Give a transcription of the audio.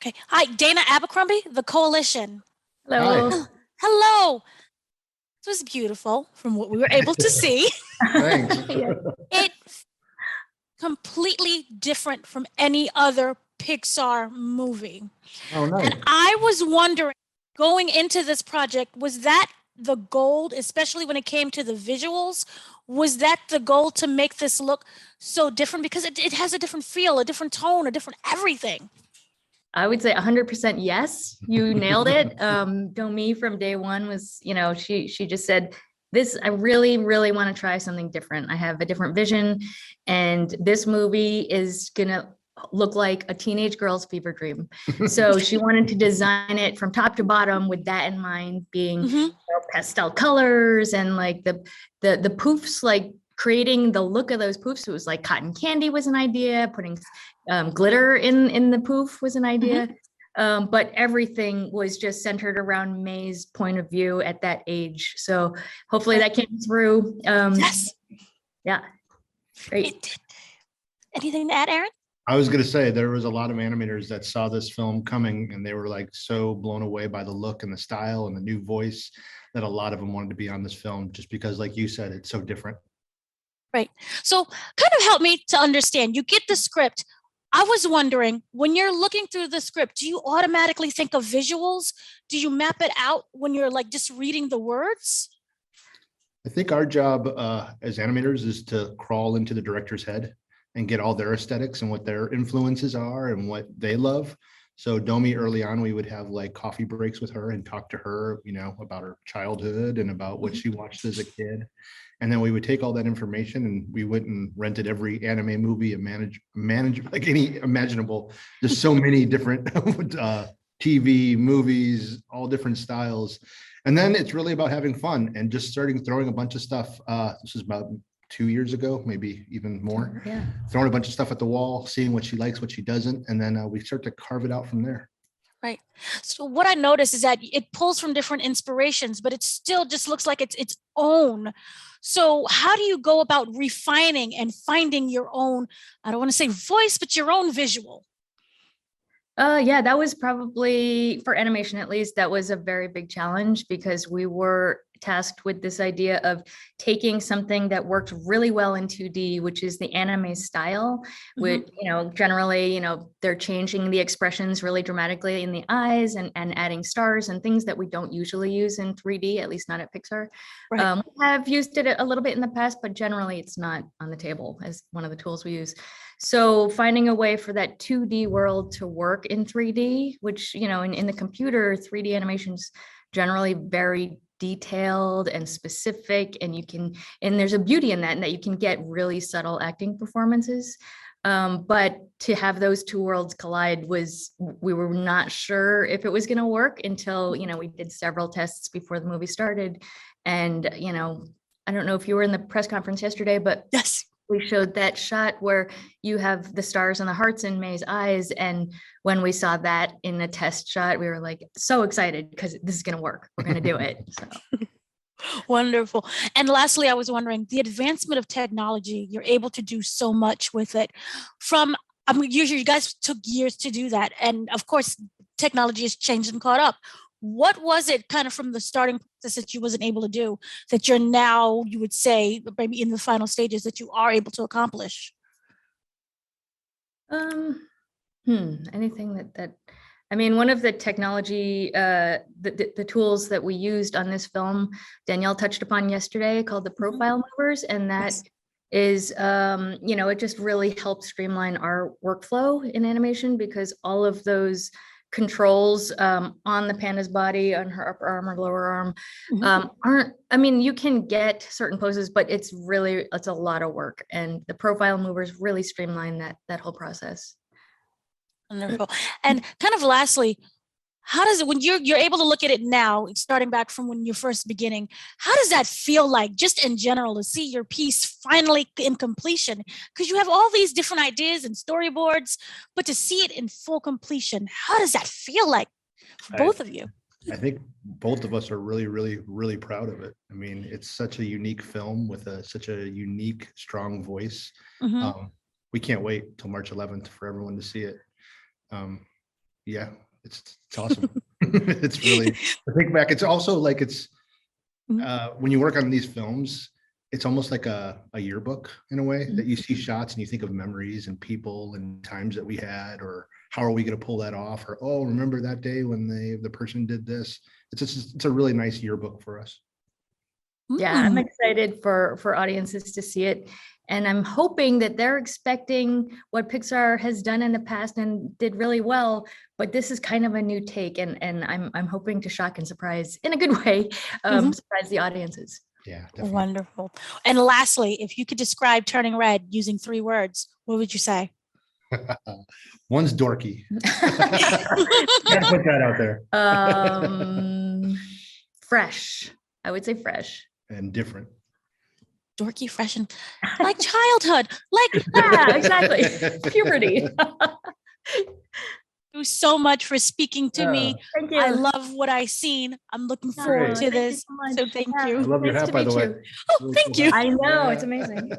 Okay. Hi, Dana Abercrombie, the Koalition. Hi. Hello. Hello. This was beautiful from what we were able to see. Thanks. Yeah. It's completely different from any other Pixar movie. Oh, nice. And I was wondering, going into this project, was that the goal, especially when it came to the visuals? Was that the goal to make this look so different? Because it has a different feel, a different tone, a different everything. I would say 100% yes. You nailed it. Domi from day one was, she just said, this, I really, really want to try something different. I have a different vision, and this movie is gonna look like a teenage girl's fever dream. So she wanted to design it from top to bottom with that in mind, being pastel colors and like the poofs, like creating the look of those poofs. It was like cotton candy was an idea, putting glitter in the poof was an idea. But everything was just centered around Mei's point of view at that age. So hopefully that came through. Yes. Yeah. Great. It did. Anything to add, Aaron? I was going to say there was a lot of animators that saw this film coming and they were like so blown away by the look and the style and the new voice that a lot of them wanted to be on this film just because, like you said, it's so different. Right. So kind of help me to understand. You get the script. I was wondering, when you're looking through the script, do you automatically think of visuals? Do you map it out when you're like just reading the words? I think our job as animators is to crawl into the director's head and get all their aesthetics and what their influences are and what they love. So Domi, early on, we would have like coffee breaks with her and talk to her, about her childhood and about what she watched as a kid. And then we would take all that information and we went and rented every anime movie and manage like any imaginable. There's so many different TV, movies, all different styles. And then it's really about having fun and just throwing a bunch of stuff. This was about 2 years ago, maybe even more. Yeah. Throwing a bunch of stuff at the wall, seeing what she likes, what she doesn't. And then we start to carve it out from there. Right. So what I noticed is that it pulls from different inspirations, but it still just looks like it's its own. So how do you go about refining and finding your own, I don't want to say voice, but your own visual? Yeah, that was probably, for animation at least, that was a very big challenge because we were tasked with this idea of taking something that worked really well in 2D, which is the anime style, which, generally, they're changing the expressions really dramatically in the eyes and adding stars and things that we don't usually use in 3D, at least not at Pixar. Right. We have used it a little bit in the past, but generally it's not on the table as one of the tools we use. So finding a way for that 2D world to work in 3D, which, in the computer, 3D animations generally very detailed and specific, and there's a beauty in that, and that you can get really subtle acting performances. But to have those two worlds collide we were not sure if it was going to work until, we did several tests before the movie started. And, I don't know if you were in the press conference yesterday, but yes, we showed that shot where you have the stars and the hearts in Mei's eyes. And when we saw that in a test shot, we were like so excited because this is going to work. We're going to do it. So. Wonderful. And lastly, I was wondering, the advancement of technology, you're able to do so much with it. Usually you guys took years to do that. And of course, technology has changed and caught up. What was it kind of from the starting process that you wasn't able to do that you're now, you would say, maybe in the final stages that you are able to accomplish? Anything one of the technology, the tools that we used on this film, Danielle touched upon yesterday, called the profile movers. And that is, it just really helps streamline our workflow in animation because all of those controls on the panda's body, on her upper arm or lower arm, you can get certain poses, but it's a lot of work, and the profile movers really streamline that whole process. Wonderful. And kind of lastly, how does it, when you're able to look at it now, starting back from when you're first beginning, how does that feel like just in general to see your piece finally in completion? Because you have all these different ideas and storyboards, but to see it in full completion, how does that feel like for both of you? I think both of us are really, really, really proud of it. I mean, it's such a unique film with such a unique, strong voice. We can't wait till March 11th for everyone to see it. Yeah, it's awesome. It's really, I think back, it's also like when you work on these films, it's almost like a yearbook in a way, that you see shots and you think of memories and people and times that we had, or how are we going to pull that off, or, oh, remember that day when the person did this. It's a really nice yearbook for us. Yeah, I'm excited for audiences to see it. And I'm hoping that they're expecting what Pixar has done in the past and did really well, but this is kind of a new take. And I'm hoping to shock and surprise in a good way, surprise the audiences. Yeah, definitely. Wonderful. And lastly, if you could describe Turning Red using 3 words, what would you say? One's dorky. Can't put that out there. Fresh. I would say fresh. And different. Dorky, fresh, and like childhood, like Yeah, exactly. Puberty. Thank you so much for speaking to me. Thank you. I love what I've seen. I'm looking forward to this. So thank Yeah. you. I love your Nice hat, to by the meet way. you. Oh, thank you. I know, it's amazing.